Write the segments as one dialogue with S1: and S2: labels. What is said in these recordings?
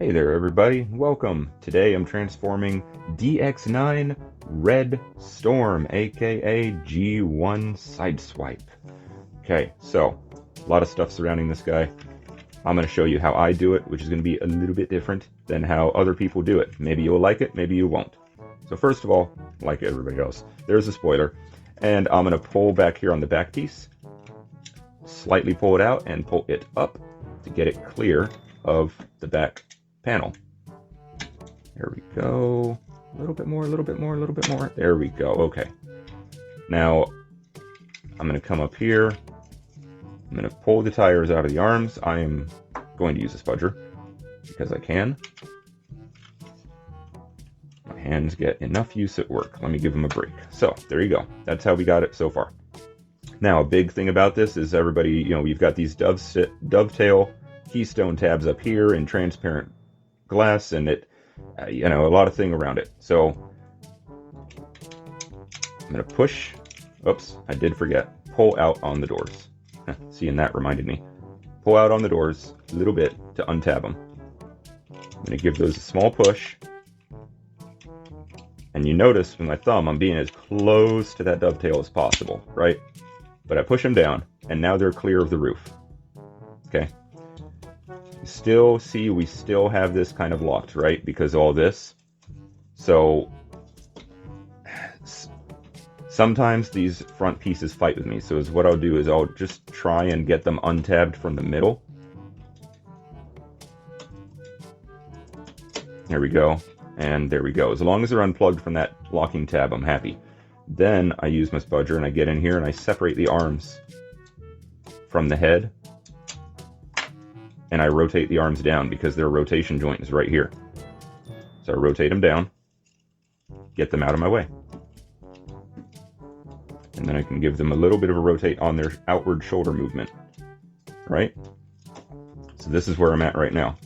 S1: Hey there everybody, welcome. Today I'm transforming DX9 Red Storm, aka G1 Sideswipe. Okay, so a lot of stuff surrounding this guy. I'm going to show you how I do it, which is going to be a little bit different than how other people do it. Maybe you'll like it, maybe you won't. So first of all, like everybody else, there's a spoiler, and I'm going to pull back here on the back piece, slightly pull it out and pull it up to get it clear of the back panel. There we go. A little bit more, a little bit more, a little bit more. There we go. Okay. Now, I'm going to come up here. I'm going to pull the tires out of the arms. I am going to use a spudger because I can. My hands get enough use at work. Let me give them a break. So, there you go. That's how we got it so far. Now, a big thing about this is everybody, we've got these dovetail keystone tabs up here in transparent glass, and it, a lot of thing around it. So I'm going to push. Oops, I did forget. Pull out on the doors. Seeing that reminded me. Pull out on the doors a little bit to untab them. I'm going to give those a small push. And you notice with my thumb, I'm being as close to that dovetail as possible, right? But I push them down, and now they're clear of the roof. Okay. Still see, we still have this kind of locked, right? Because all this. So sometimes these front pieces fight with me. So what I'll do is I'll just try and get them untabbed from the middle. There we go. And there we go. As long as they're unplugged from that locking tab, I'm happy. Then I use my spudger and I get in here and I separate the arms from the head. And I rotate the arms down because their rotation joint is right here. So I rotate them down, get them out of my way. And then I can give them a little bit of a rotate on their outward shoulder movement, right? So this is where I'm at right now.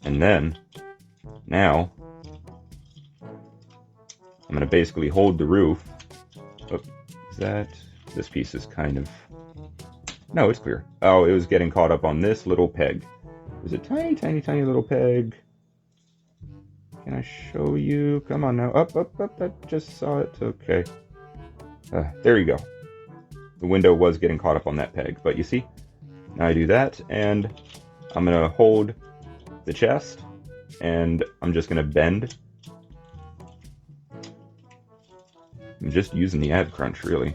S1: And then, now, I'm going to basically hold the roof. Oh, this piece is kind of... No, it's clear. Oh, it was getting caught up on this little peg. It was a tiny, tiny, tiny little peg. Can I show you? Come on now. Up, up, up. I just saw it. Okay. There you go. The window was getting caught up on that peg. But you see? Now I do that, and I'm going to hold the chest, and I'm just going to bend. I'm just using the ab crunch, really.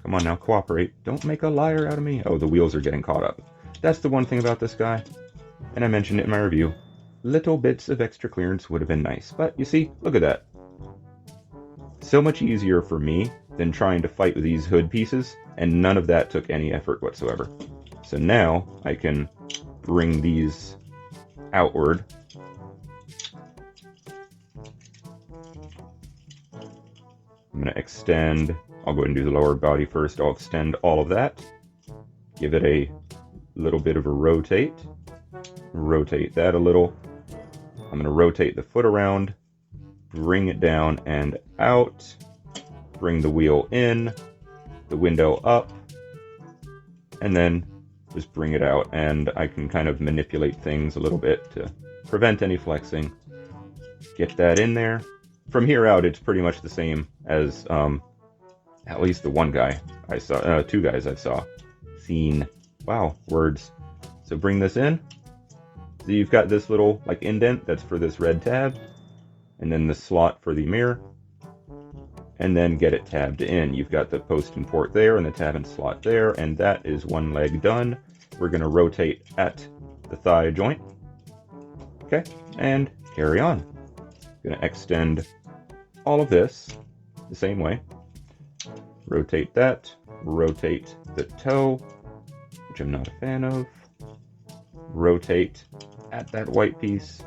S1: Come on now, cooperate. Don't make a liar out of me. Oh, the wheels are getting caught up. That's the one thing about this guy. And I mentioned it in my review. Little bits of extra clearance would have been nice. But you see, look at that. So much easier for me than trying to fight with these hood pieces. And none of that took any effort whatsoever. So now I can bring these outward. I'm going to extend. I'll go ahead and do the lower body first. I'll extend all of that. Give it a little bit of a rotate. Rotate that a little. I'm going to rotate the foot around. Bring it down and out. Bring the wheel in. The window up. And then just bring it out. And I can kind of manipulate things a little bit to prevent any flexing. Get that in there. From here out, it's pretty much the same as... at least the one guy I saw, two guys I saw, seen. Wow, words. So bring this in. So you've got this little like indent that's for this red tab, and then the slot for the mirror, and then get it tabbed in. You've got the post and port there, and the tab and slot there, and that is one leg done. We're going to rotate at the thigh joint. Okay, and carry on. Going to extend all of this the same way. Rotate that, rotate the toe, which I'm not a fan of. Rotate at that white piece,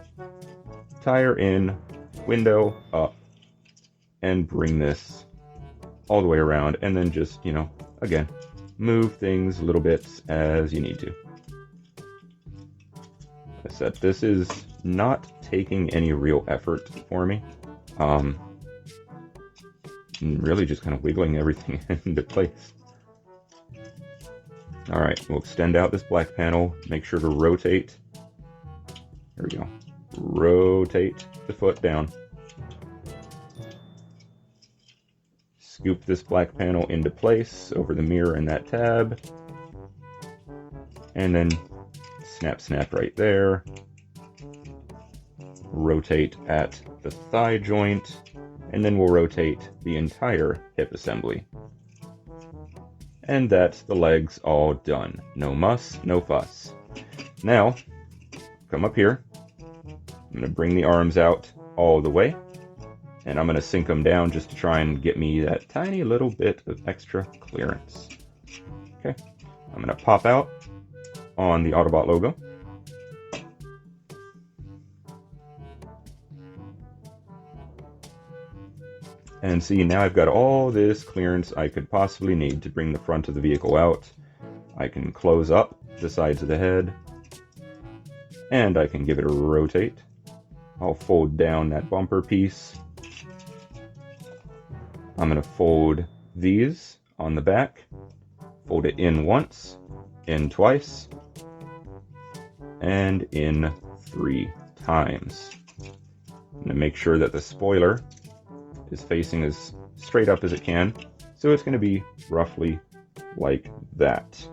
S1: tire in, window up, and bring this all the way around, and then just, again, move things a little bit as you need to. Like I said, this is not taking any real effort for me. And really just kind of wiggling everything into place. All right, we'll extend out this black panel. Make sure to rotate. There we go. Rotate the foot down. Scoop this black panel into place over the mirror and that tab. And then snap, snap right there. Rotate at the thigh joint. And then we'll rotate the entire hip assembly. And that's the legs all done. No muss, no fuss. Now, come up here. I'm going to bring the arms out all the way. And I'm going to sink them down just to try and get me that tiny little bit of extra clearance. Okay, I'm going to pop out on the Autobot logo. And see, now I've got all this clearance I could possibly need to bring the front of the vehicle out. I can close up the sides of the head. And I can give it a rotate. I'll fold down that bumper piece. I'm going to fold these on the back, fold it in once, in twice, and in 3 times. I'm going to make sure that the spoiler is facing as straight up as it can, so it's going to be roughly like that.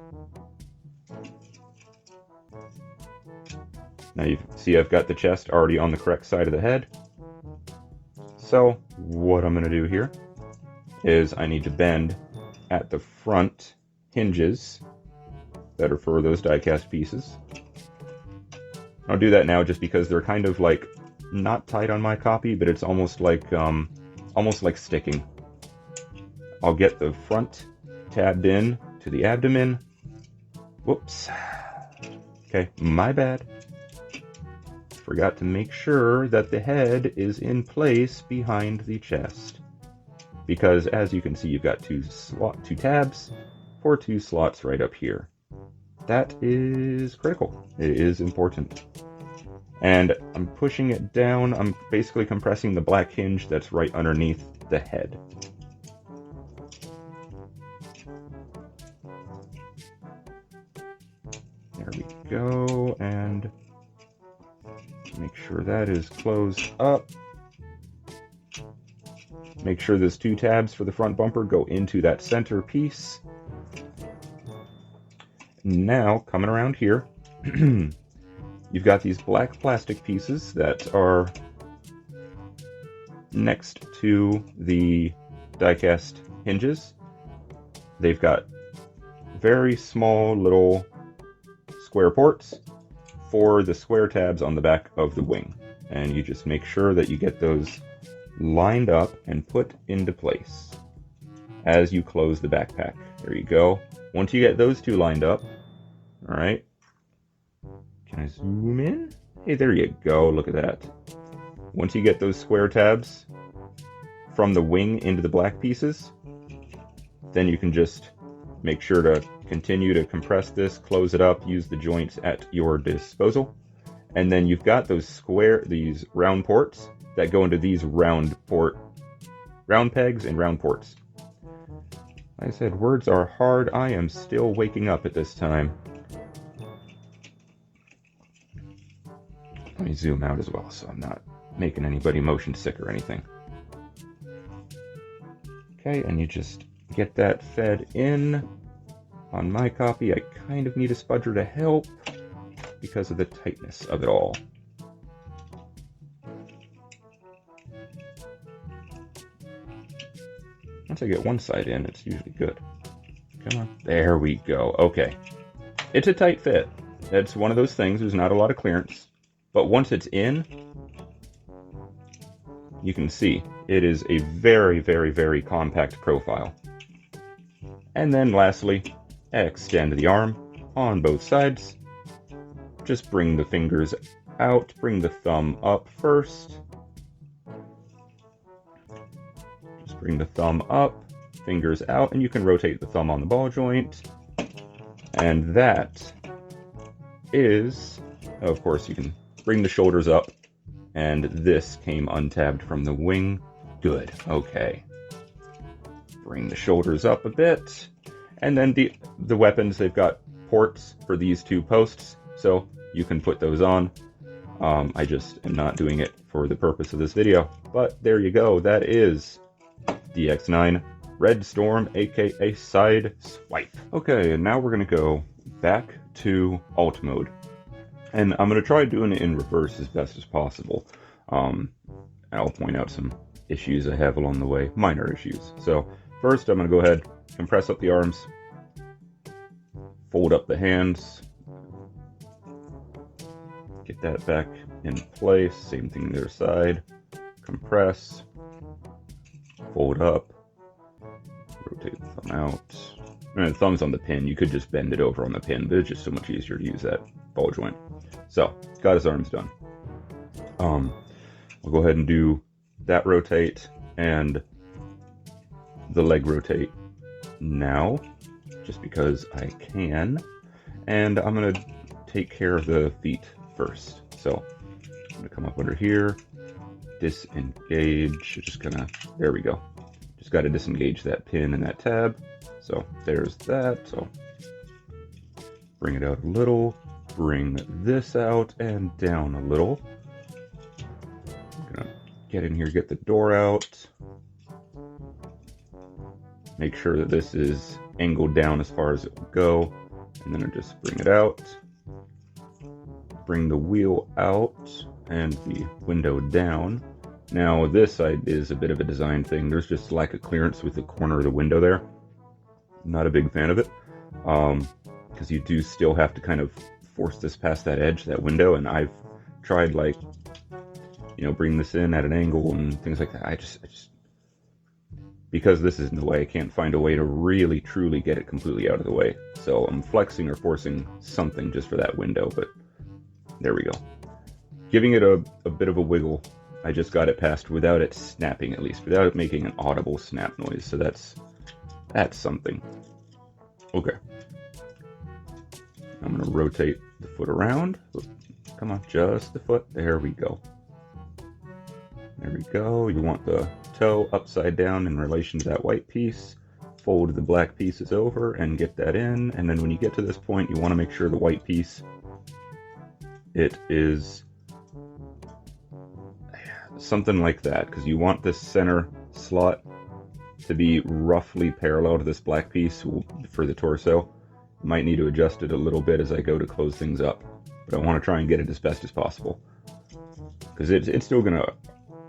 S1: Now you see I've got the chest already on the correct side of the head. So what I'm going to do here is I need to bend at the front hinges that are for those die-cast pieces. I'll do that now just because they're kind of like not tight on my copy, but it's almost like sticking. I'll get the front tabbed in to the abdomen. Whoops. Okay, my bad. Forgot to make sure that the head is in place behind the chest. Because as you can see, you've got two tabs for 2 slots right up here. That is critical. It is important. And I'm pushing it down. I'm basically compressing the black hinge that's right underneath the head. There we go. And make sure that is closed up. Make sure those 2 tabs for the front bumper go into that center piece. Now, coming around here, you've got these black plastic pieces that are next to the die-cast hinges. They've got very small little square ports for the square tabs on the back of the wing. And you just make sure that you get those lined up and put into place as you close the backpack. There you go. Once you get those 2 lined up, all right, can I zoom in? Hey, there you go. Look at that. Once you get those square tabs from the wing into the black pieces, then you can just make sure to continue to compress this, close it up, use the joints at your disposal. And then you've got these round ports that go into these round pegs and round ports. Like I said, words are hard. I am still waking up at this time. Let me zoom out as well so I'm not making anybody motion sick or anything. Okay, and you just get that fed in. On my copy, I kind of need a spudger to help because of the tightness of it all. Once I get one side in, it's usually good. Come on. There we go. Okay. It's a tight fit. It's one of those things. There's not a lot of clearance. But once it's in, you can see it is a very, very, very compact profile. And then lastly, extend the arm on both sides. Just bring the fingers out. Bring the thumb up first. Bring the thumb up, fingers out, and you can rotate the thumb on the ball joint. And that is, of course, you can bring the shoulders up, and this came untabbed from the wing. Good, okay. Bring the shoulders up a bit, and then the weapons, they've got ports for these two posts, so you can put those on. I just am not doing it for the purpose of this video, but there you go. That is DX9 Red Storm, aka Side Swipe. Okay, and now we're gonna go back to alt mode, and I'm gonna try doing it in reverse as best as possible. I'll point out some issues I have along the way, minor issues. So first, I'm gonna go ahead, compress up the arms, fold up the hands, get that back in place. Same thing the other side. Compress, fold up, rotate the thumb out. And the thumb's on the pin. You could just bend it over on the pin, but it's just so much easier to use that ball joint. So, got his arms done. I'll go ahead and do that rotate and the leg rotate now, just because I can. And I'm gonna take care of the feet first. So I'm gonna come up under here, disengage, just gonna, there we go. Just gotta disengage that pin and that tab. So there's that. So bring it out a little, bring this out and down a little. I'm gonna get in here, get the door out. Make sure that this is angled down as far as it will go. And then I just bring it out. Bring the wheel out and the window down. Now this is a bit of a design thing. There's just lack of clearance with the corner of the window there. Not a big fan of it, because you do still have to kind of force this past that edge, that window, and I've tried, like, you know, bring this in at an angle and things like that. I just because this is in the way, I can't find a way to really truly get it completely out of the way. So I'm flexing or forcing something just for that window, but there we go. Giving it a bit of a wiggle. I just got it past without it snapping, at least, without it making an audible snap noise. So that's something. Okay. I'm gonna rotate the foot around. Come on, just the foot. There we go. There we go. You want the toe upside down in relation to that white piece. Fold the black pieces over and get that in. And then when you get to this point, you want to make sure the white piece, it is something like that, because you want this center slot to be roughly parallel to this black piece for the torso. You might need to adjust it a little bit as I go to close things up, but I want to try and get it as best as possible, because it's still going to,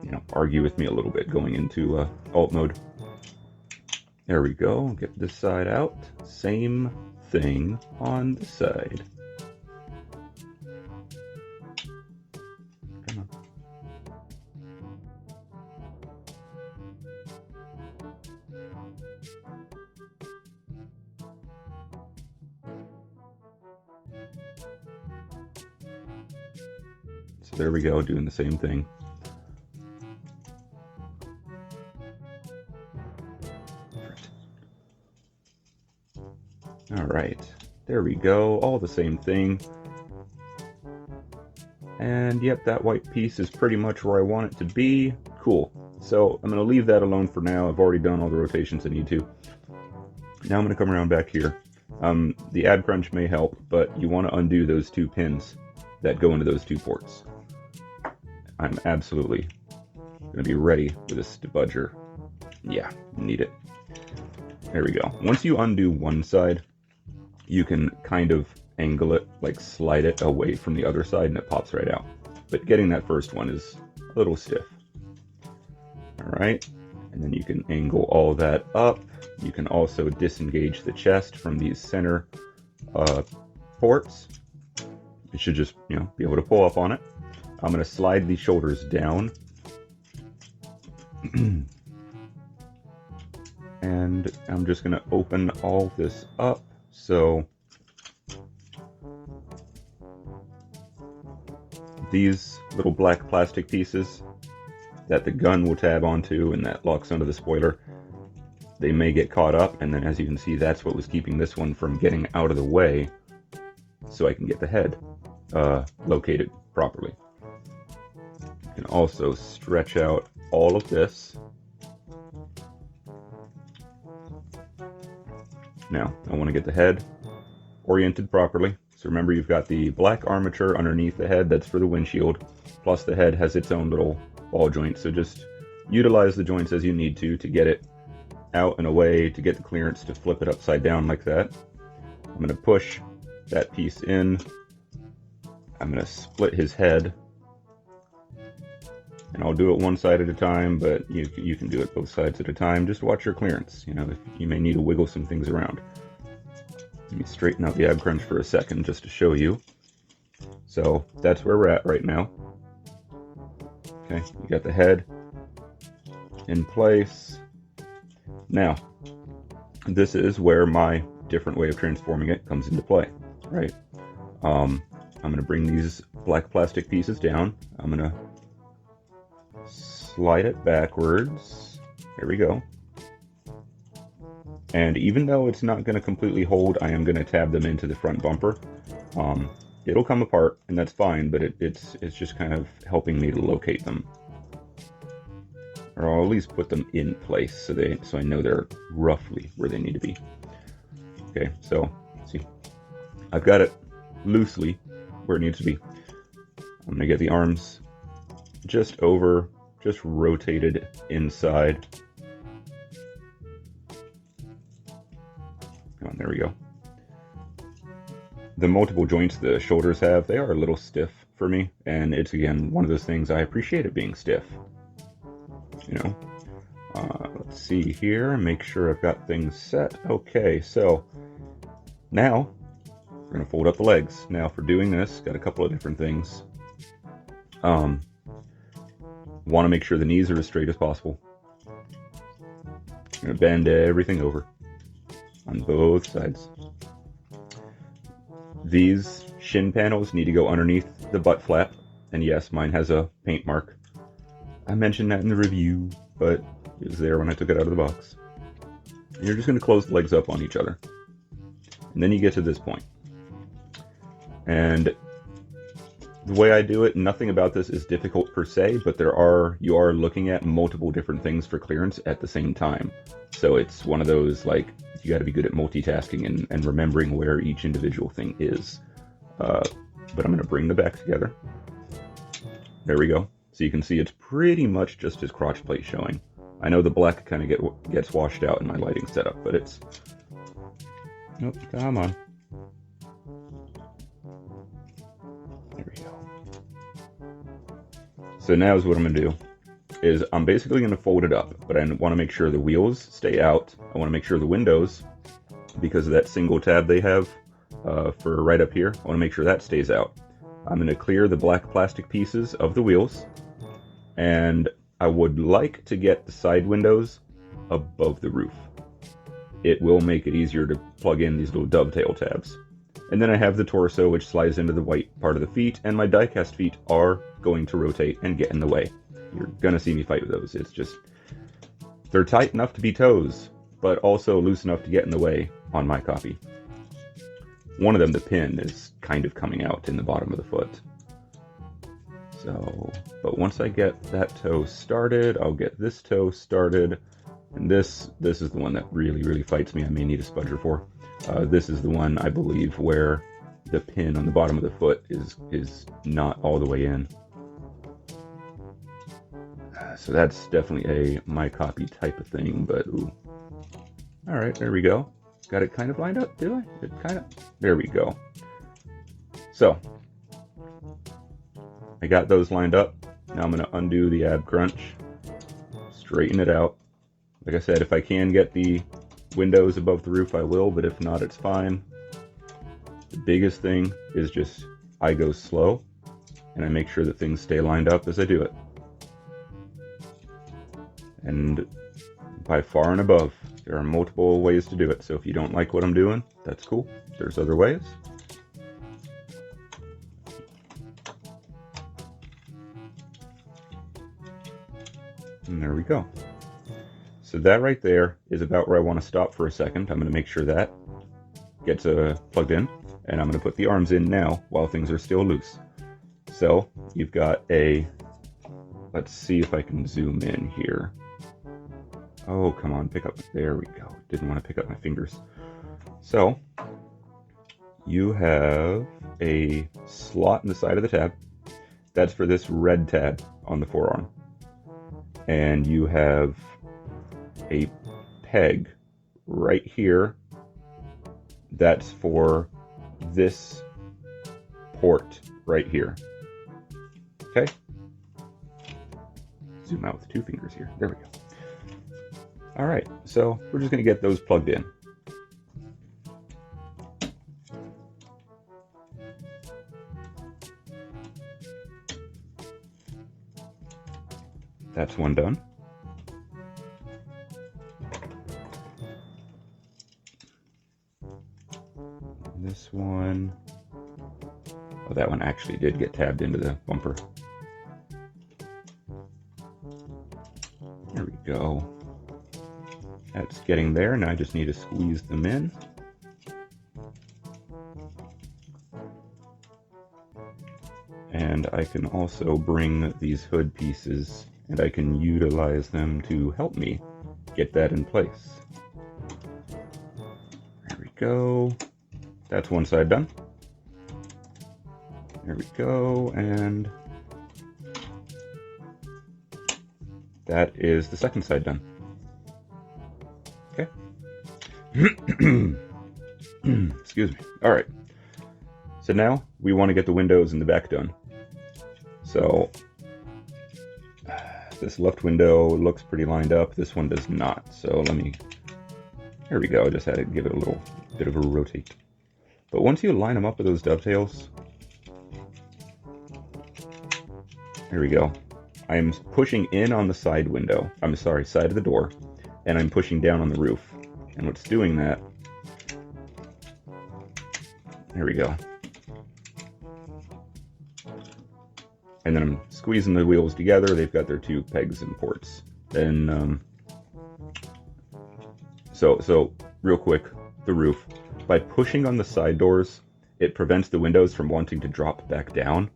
S1: you know, argue with me a little bit going into alt mode. There we go. Get this side out. Same thing on the side. Come on. So there we go, doing the same thing. All right, there we go, all the same thing. And yep, that white piece is pretty much where I want it to be. Cool. So I'm gonna leave that alone for now. I've already done all the rotations I need to. Now I'm gonna come around back here. The ad crunch may help, but you wanna undo those two pins that go into those two ports. I'm absolutely gonna be ready with this debudger. Yeah, need it. There we go. Once you undo one side, you can kind of angle it, like slide it away from the other side, and it pops right out. But getting that first one is a little stiff. All right, and then you can angle all that up. You can also disengage the chest from these center ports. It should just, you know, be able to pull up on it. I'm going to slide the shoulders down. And I'm just going to open all this up. So these little black plastic pieces that the gun will tab onto and that locks onto the spoiler, they may get caught up, and then as you can see, that's what was keeping this one from getting out of the way so I can get the head located properly. You can also stretch out all of this. Now, I want to get the head oriented properly. So remember, you've got the black armature underneath the head, that's for the windshield, plus the head has its own little ball joint. So just utilize the joints as you need to get it out and away, to get the clearance to flip it upside down like that. I'm going to push that piece in. I'm going to split his head. And I'll do it one side at a time, but you can do it both sides at a time. Just watch your clearance. You know, you may need to wiggle some things around. Let me straighten out the ab crunch for a second just to show you. So that's where we're at right now. Okay, you got the head in place. Now, this is where my different way of transforming it comes into play, right? I'm going to bring these black plastic pieces down. I'm going to slide it backwards. There we go. And even though it's not going to completely hold, I am going to tab them into the front bumper. It'll come apart, and that's fine, but it's just kind of helping me to locate them. Or I'll at least put them in place so I know they're roughly where they need to be. Okay, so see, I've got it loosely where it needs to be. I'm going to get the arms just rotated inside. Come on, there we go. The multiple joints the shoulders have, they are a little stiff for me, and it's, again, one of those things I appreciate it being stiff. You know, let's see here, make sure I've got things set. Okay, so now we're going to fold up the legs. Now for doing this, got a couple of different things. Want to make sure the knees are as straight as possible. I'm going to bend everything over on both sides. These shin panels need to go underneath the butt flap, and yes, mine has a paint mark. I mentioned that in the review, but it was there when I took it out of the box. And you're just going to close the legs up on each other. And then you get to this point. And the way I do it, nothing about this is difficult per se, but you are looking at multiple different things for clearance at the same time. So it's one of those, like, you got to be good at multitasking and remembering where each individual thing is. But I'm going to bring the back together. There we go. So you can see it's pretty much just his crotch plate showing. I know the black kind of gets washed out in my lighting setup, but it's... Nope, come on. There we go. So now is what I'm going to do. Is I'm basically going to fold it up, but I want to make sure the wheels stay out. I want to make sure the windows, because of that single tab they have for right up here, I want to make sure that stays out. I'm going to clear the black plastic pieces of the wheels, and I would like to get the side windows above the roof. It will make it easier to plug in these little dovetail tabs. And then I have the torso, which slides into the white part of the feet, and my die-cast feet are going to rotate and get in the way. You're going to see me fight with those. It's just, they're tight enough to be toes, but also loose enough to get in the way on my copy. One of them, the pin, is kind of coming out in the bottom of the foot. So, but once I get that toe started, I'll get this toe started. And this is the one that really, really fights me. I may need a spudger for. This is the one, I believe, where the pin on the bottom of the foot is not all the way in. So that's definitely a my copy type of thing, but ooh. All right, there we go. Got it kind of lined up, do I? There we go. So, I got those lined up. Now I'm going to undo the ab crunch, straighten it out. Like I said, if I can get the windows above the roof, I will, but if not, it's fine. The biggest thing is just I go slow, and I make sure that things stay lined up as I do it. And by far and above, there are multiple ways to do it. So if you don't like what I'm doing, that's cool. There's other ways. And there we go. So that right there is about where I want to stop for a second. I'm going to make sure that gets plugged in, and I'm going to put the arms in now while things are still loose. So you've got let's see if I can zoom in here. Oh, come on, pick up. There we go. Didn't want to pick up my fingers. So you have a slot in the side of the tab. That's for this red tab on the forearm. And you have a peg right here. That's for this port right here. Okay? Zoom out with 2 fingers here. There we go. All right, so we're just going to get those plugged in. That's one done. This one, oh, that one actually did get tabbed into the bumper. There we go. That's getting there. Now I just need to squeeze them in. And I can also bring these hood pieces and I can utilize them to help me get that in place. There we go. That's one side done. There we go, and that is the second side done. Okay. Excuse me. All right. So now we want to get the windows in the back done. So this left window looks pretty lined up. This one does not. So let me, there we go. I just had to give it a little bit of a rotate. But once you line them up with those dovetails, there we go. I'm pushing in on the side window. I'm sorry, side of the door, and I'm pushing down on the roof. And what's doing that, there we go. And then I'm squeezing the wheels together. They've got their 2 pegs and ports. Then, so real quick, the roof. By pushing on the side doors, it prevents the windows from wanting to drop back down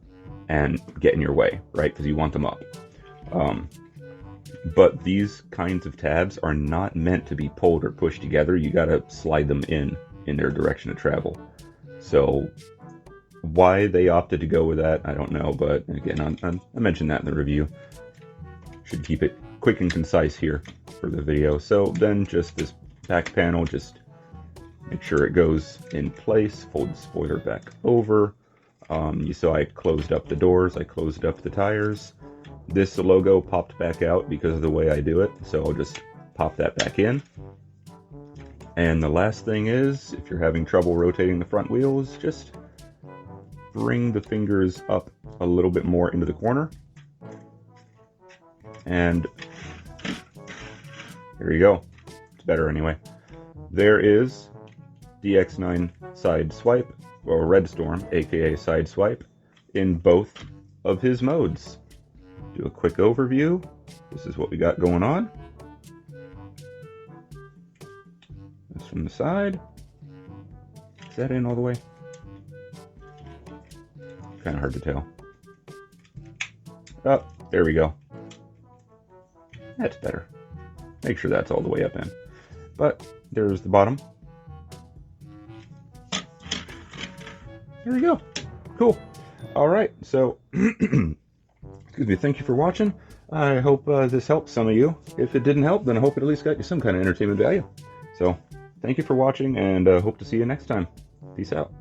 S1: and get in your way, right? Because you want them up. But these kinds of tabs are not meant to be pulled or pushed together. You gotta slide them in their direction of travel. So why they opted to go with that, I don't know. But again, I mentioned that in the review. Should keep it quick and concise here for the video. So then just this back panel, just make sure it goes in place. Fold the spoiler back over. You saw I closed up the doors. I closed up the tires. This logo popped back out because of the way I do it. So I'll just pop that back in. And the last thing is, if you're having trouble rotating the front wheels, just bring the fingers up a little bit more into the corner. And there you go. It's better anyway. There is DX9 side swipe, or Red Storm, aka side swipe, in both of his modes. Do a quick overview. This is what we got going on. This from the side. Is that in all the way? Kind of hard to tell. Oh, there we go. That's better. Make sure that's all the way up in. But there's the bottom. There we go. Cool. All right. So, excuse me. Thank you for watching. I hope this helped some of you. If it didn't help, then I hope it at least got you some kind of entertainment value. So, thank you for watching, and hope to see you next time. Peace out.